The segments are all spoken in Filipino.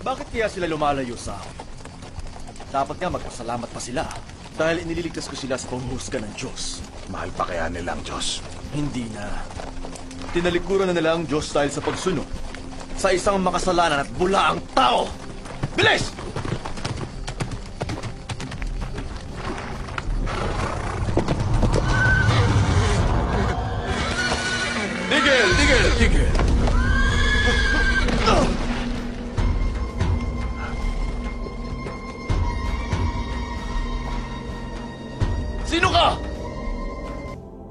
Bakit kaya sila lumalayo sa akin? Dapat nga magpasalamat pa sila dahil iniligtas ko sila sa panghuhusga ng Diyos. Mahal pa kaya nila ang Diyos? Hindi na. Tinalikuran na nila ang Diyos dahil sa pagsunod sa isang makasalanan at bulaang tao. Bilis! Tigil! Tigil! Tigil! Sino ka?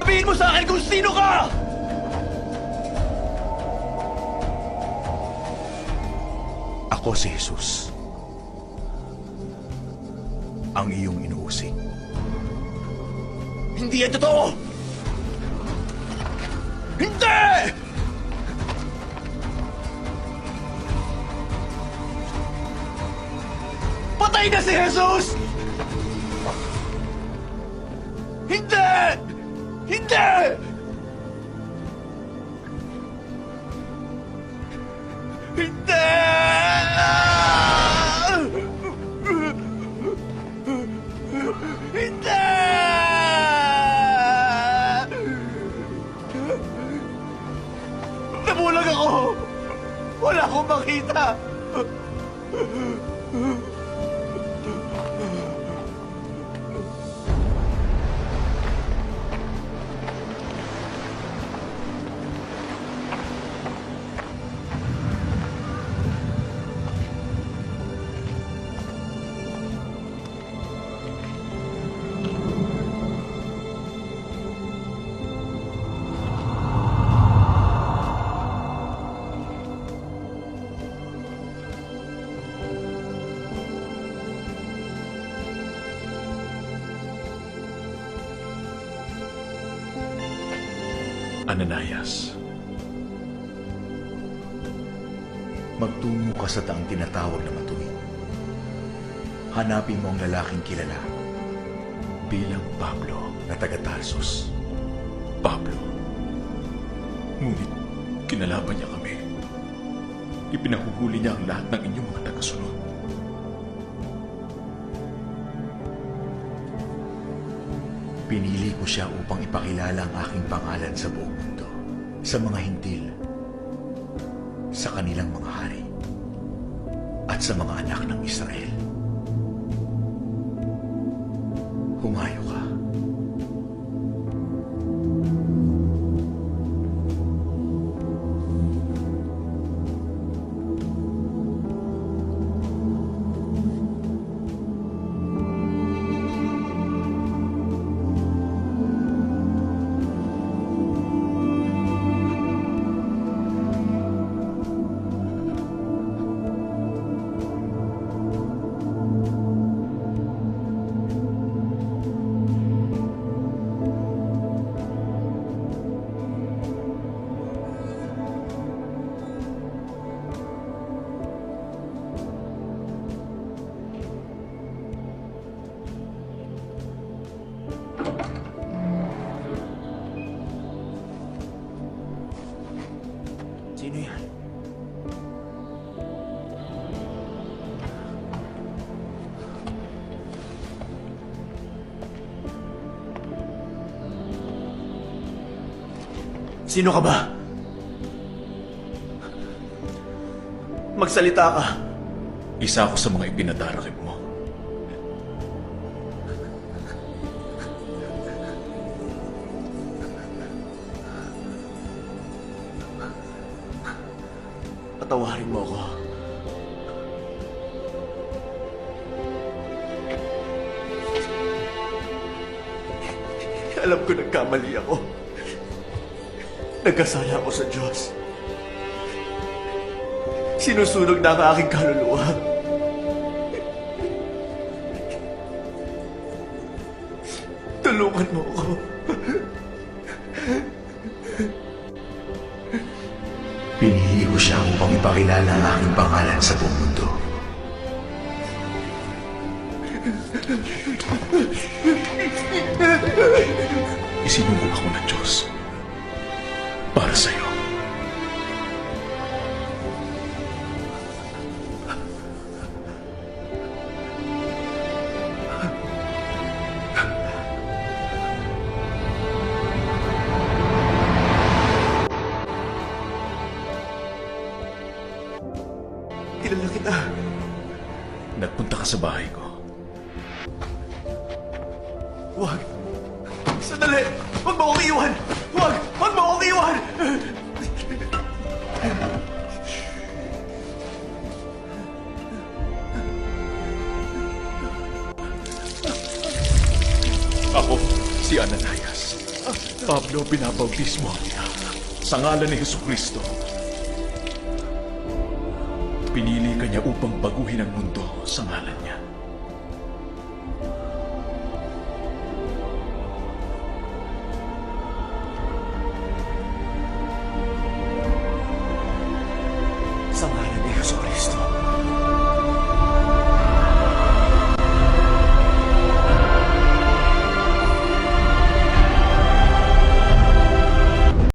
Sabihin mo sa akin kung sino ka! Ako si Jesus. Ang iyong inuusig. Hindi yan totoo! Hindi! Patay na si Jesus! Hindi! Hindi! Hindi! Hindi! Nabulag ako! Wala akong makita! Ananias, magtungo ka sa taang tinatawag na matuwid. Hanapin mo ang lalaking kilala bilang Pablo na taga Tarsus. Pablo. Ngunit kinalaban niya kami. Ipinahuhuli niya ang lahat ng inyong mga tagasunod. Pinili ko siya upang ipakilala ang aking pangalan sa buong mundo, sa mga hintil, sa kanilang mga hari, at sa mga anak ng Israel. Humayo ka. Sino yan? Sino ka ba? Magsalita ka. Isa ako sa mga ipinadarakip mo. Patawarin mo ako. Alam ko nagkamali ako. Nagkasala ako sa Diyos. Sinusunog na ang aking kaluluwa. Tulungan mo ako. Pinili ko siya upang ipakilala ang aking pangalan sa buong mundo. Isinugol ako ng Diyos para sa iyo. Kilala kita. Nagpunta ka sa bahay ko. Huwag! Sandali! Huwag mo akong iwan! Huwag! Huwag mo akong iwan! Ako, si Ananias. Pablo, pinabautismo kita sa ngalan ni Jesucristo. Pinili ka niya upang baguhin ang mundo sa ngalan niya. Sa ngalan ni Jesucristo.